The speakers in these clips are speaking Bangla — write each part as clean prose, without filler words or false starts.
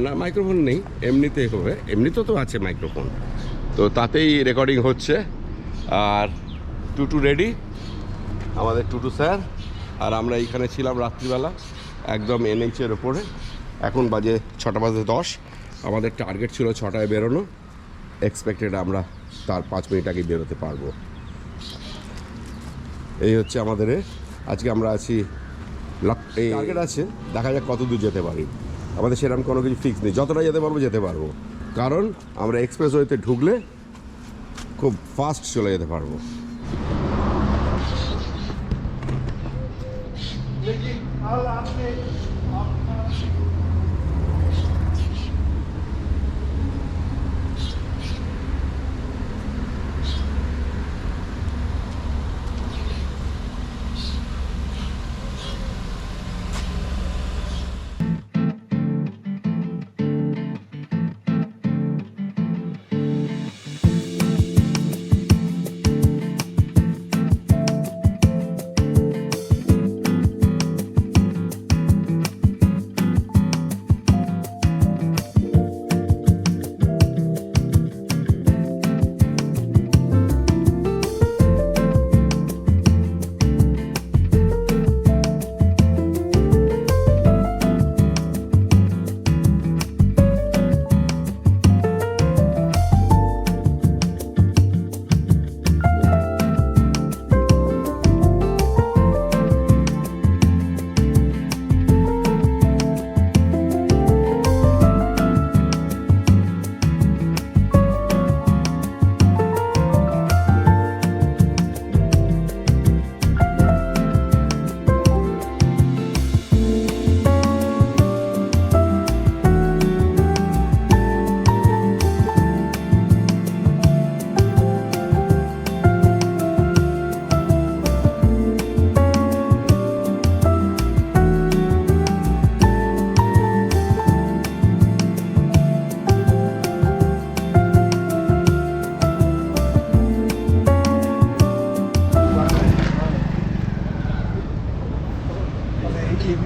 না মাইক্রোফোন নেই, এমনিতেই হবে, এমনিতেও তো আছে মাইক্রোফোন, তো তাতেই রেকর্ডিং হচ্ছে। আর টুটু রেডি, আমাদের টুটু স্যার, আর আমরা এইখানে ছিলাম রাত্রিবেলা একদম NH-এর ওপরে। এখন বাজে 6:10। আমাদের টার্গেট ছিল 6টায় বেরোনো, এক্সপেক্টেড আমরা তার 5 মিনিট আগে বেরোতে পারবো। এই হচ্ছে আমাদের আজকে আমরা আছি, এই টার্গেট আছে, দেখা যাক কত দূর যেতে পারি। আমাদের সেরকম কোনো কিছু ফিক্স নেই, যতটা যেতে পারবো, কারণ আমরা এক্সপ্রেসওয়েতে ঢুকলে খুব ফাস্ট চলে যেতে পারবো।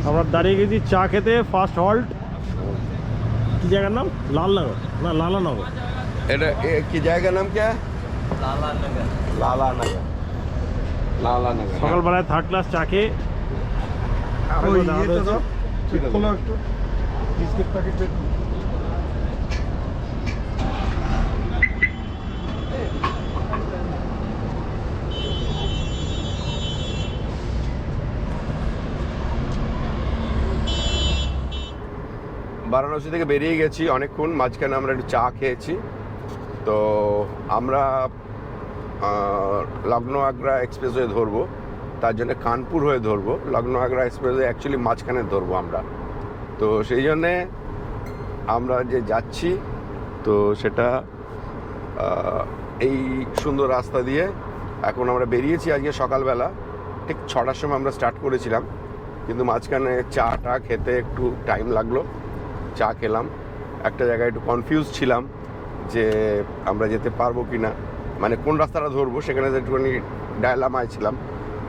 আমরা দাঁড়িয়ে গেছি চা খেতে, ফার্স্ট হল্ট কি জায়গার নাম? লালনগর না লালানগর। এটা কি জায়গার নাম? কে? লালানগর। সকালবেলায় 3rd ক্লাস চা খেয়ে বারাণসী থেকে বেরিয়ে গেছি অনেকক্ষণ, মাঝখানে আমরা একটু চা খেয়েছি। তো আমরা লখনৌ আগ্রা এক্সপ্রেসওয়ে ধরবো, তার জন্য কানপুর হয়ে ধরবো। লখনৌ আগ্রা এক্সপ্রেসওয়ে অ্যাকচুয়ালি মাঝখানে ধরবো আমরা, তো সেই জন্যে আমরা যে যাচ্ছি, তো সেটা এই সুন্দর রাস্তা দিয়ে এখন আমরা বেরিয়েছি। আজকে সকালবেলা ঠিক 6টার সময় আমরা স্টার্ট করেছিলাম, কিন্তু মাঝখানে চাটা খেতে একটু টাইম লাগলো। চা খেলাম, একটা জায়গায় একটু কনফিউজ ছিলাম যে আমরা যেতে পারবো কি না, মানে কোন রাস্তাটা ধরবো, সেখানে একটুখানি ডায়লামায় ছিলাম।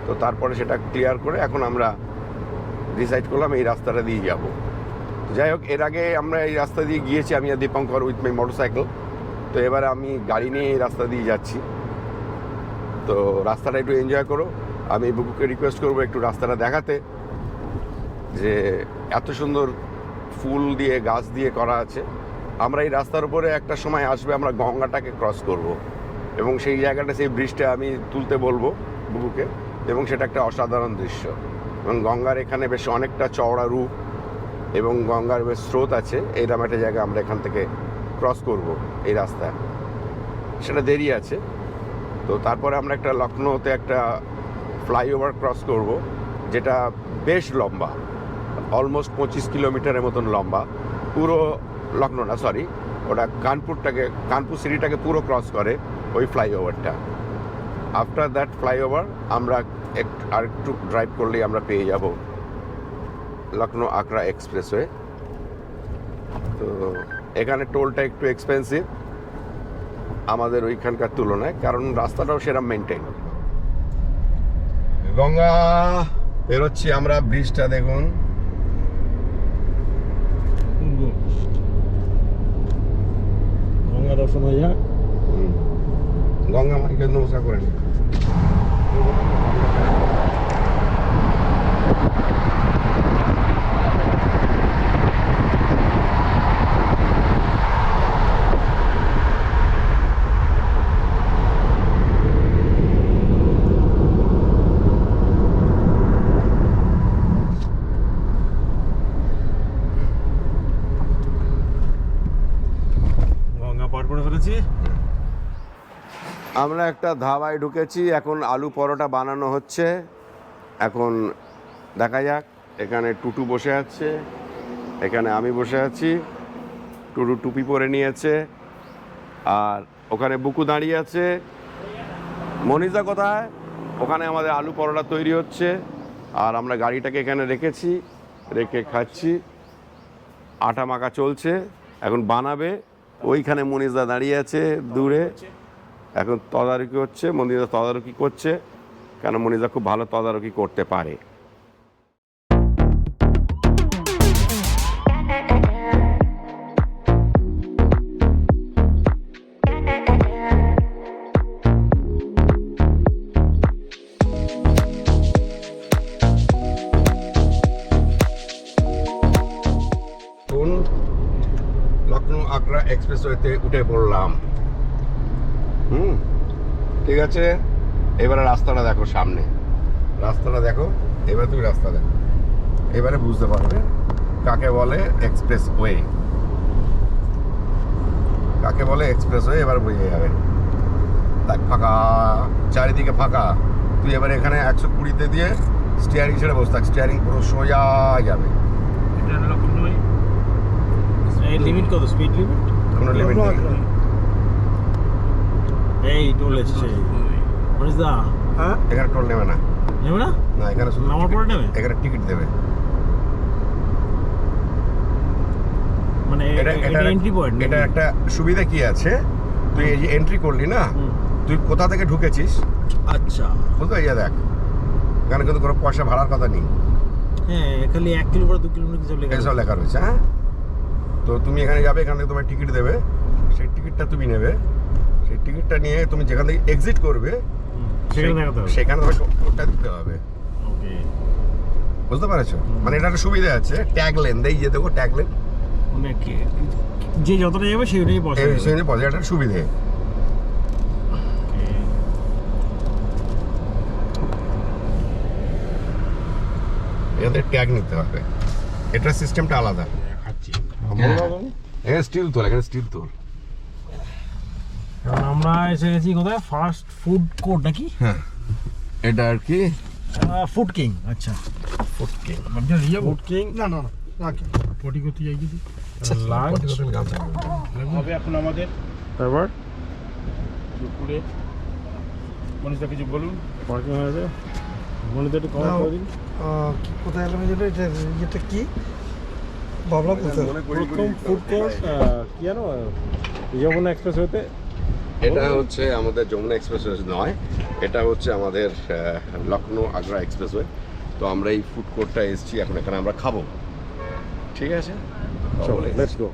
তো তারপরে সেটা ক্লিয়ার করে এখন আমরা ডিসাইড করলাম এই রাস্তাটা দিয়ে যাব। যাই হোক, এর আগে আমরা এই রাস্তা দিয়ে গিয়েছি আমি আর দীপঙ্কর উইথ মাই মোটরসাইকেল। তো এবারে আমি গাড়ি নিয়ে এই রাস্তা দিয়ে যাচ্ছি, তো রাস্তাটা একটু এনজয় করো। আমি বুকুকে রিকোয়েস্ট করবো একটু রাস্তাটা দেখাতে, যে এত সুন্দর ফুল দিয়ে গাছ দিয়ে করা আছে। আমরা এই রাস্তার উপরে একটা সময় আসবে, আমরা গঙ্গাটাকে ক্রস করব, এবং সেই জায়গাটা, সেই ব্রিজটা আমি তুলতে বলবো বুবুকে, এবং সেটা একটা অসাধারণ দৃশ্য। এবং গঙ্গার এখানে বেশ অনেকটা চওড়া রূপ এবং গঙ্গার বেশ স্রোত আছে। এইরকম একটা জায়গা আমরা এখান থেকে ক্রস করব এই রাস্তায়, সেটা দেরি আছে। তো তারপরে আমরা একটা লখনৌতে একটা ফ্লাইওভার ক্রস করব, যেটা বেশ লম্বা, অলমোস্ট 25 কিলোমিটারের মতন লম্বা। পুরো লখনৌ না, সরি, ওটা কানপুর সিটিটাকে পুরো ক্রস করে ওই ফ্লাইওভারটা। আফটার দ্যাট ফ্লাইওভার আমরা আর একটু ড্রাইভ করলেই আমরা পেয়ে যাব লখনৌ আগ্রা এক্সপ্রেসওয়ে। তো এখানে টোলটা একটু এক্সপেন্সিভ আমাদের ওইখানকার তুলনায়, কারণ রাস্তাটাও সেরকম মেনটেন। গঙ্গা বেরোচ্ছি আমরা, ব্রিজটা দেখুন, দর্শন হয়ে যাক। গঙ্গা মাকে নমস্কার করে নি। গঙ্গা পার করে ফেলেছি। আমরা একটা ধাবায় ঢুকেছি, এখন আলু পরোটা বানানো হচ্ছে। এখন দেখা যাক। এখানে টুটু বসে আছে, এখানে আমি বসে আছি। টুটু টুপি পরে নিয়েছে, আর ওখানে বুকু দাঁড়িয়ে আছে। মনীষদা কোথায়? ওখানে আমাদের আলু পরোটা তৈরি হচ্ছে, আর আমরা গাড়িটাকে এখানে রেখেছি, রেখে খাচ্ছি। আটা মাখা চলছে, এখন বানাবে। ওইখানে মনীষদা দাঁড়িয়ে আছে দূরে, এখন তদারকি হচ্ছে। মনীষদা তদারকি করছে, কেন মনীষদা খুব ভালো তদারকি করতে পারে। লখনৌ আগ্রা এক্সপ্রেসওয়েতে উঠে পড়লাম। ঠিক আছে, এবারে রাস্তাটা দেখো, সামনে রাস্তাটা দেখো। এবার তুমি রাস্তা দেখো, এবারে বুঝতে পারবে কাকে বলে এক্সপ্রেসওয়ে, কাকে বলে এক্সপ্রেসওয়ে। এবার বুঝে যাবে। দেখ ফাঁকা, চারিদিকে ফাঁকা। তুই এবার এখানে 120-তে দিয়ে স্টিয়ারিং ছেড়ে বসে থাক, স্টিয়ারিং পুরো সোজা যাবে। এটা লখনৌ এই লিমিট কত? স্পিড লিমিট কোনো লিমিট নেই। এই টোল এসছে। মনীষদা, হ্যাঁ এখানে টোল নেবে না। নেবে না? না, এখানে শুধু নামার পরে নেবে? এখানে টিকিট দেবে। মানে এটা এন্ট্রি পয়েন্ট। এটা একটা সুবিধা কি আছে, তুই এই যে এন্ট্রি করলি না, তুই কোথা থেকে ঢুকেছিস। আচ্ছা, বুঝতে পারছি। দেখ, এখানে কিন্তু কোনো পয়সা ভাড়ার কথা নেই। হ্যাঁ, খালি 1 কিলোমিটার 2 কিলোমিটার কিছু লেখা এসব লেখা রয়েছে। হ্যাঁ, তো তুমি এখানে যাবে, এখান থেকে তোমার টিকিট দেবে, সেই টিকিটটা তুমি নেবে। সেই টিকিটটা নিয়ে তুমি যেখান থেকে এক্সিট করবে সেখানে তোমার টোলটা দিতে হবে। ওকে, বুঝতে পারছো? মানে এটা একটা সুবিধা আছে। ট্যাগ লেন দেই, যে দেখো ট্যাগ লেন, মানে যে যতটা যাবে সেই অনুযায়ী পয়সা দেবে। সেই পয়সা, একটা সুবিধে। এদের ট্যাগ নিতে হবে, এটা সিস্টেমটা আলাদা। খাচ্ছি এখানে স্টিল তোল, এখানে স্টিল তোল। কারণ আমরা এসে গেছি কোথায়? ফাস্ট ফুড কোর্ট নাকি? হ্যাঁ, এটা আর কি ফুড কিং। আচ্ছা, ফুড কিং। Food king. না না না, পটি করতে যাই কিছু লাঞ্চ হবে এখন আমাদের। তারপর দুপুরে মনীষদা কিছু বলুন। পার্কিং হয়েছে, মনীষদা একটু কমেন্ট করে দিন। কোথায় এলাম যেটা? এটা কি ভাবলাম কোথায়? প্রথম ফুড কোর্ট কি জানো, যমুনা এক্সপ্রেস হতে। এটা হচ্ছে আমাদের যমুনা এক্সপ্রেসওয়ে নয়, এটা হচ্ছে আমাদের লখনৌ আগ্রা এক্সপ্রেসওয়ে। তো আমরা এই ফুড কোর্টটা এসেছি, এখন এখানে আমরা খাবো। ঠিক আছে, লেটস গো।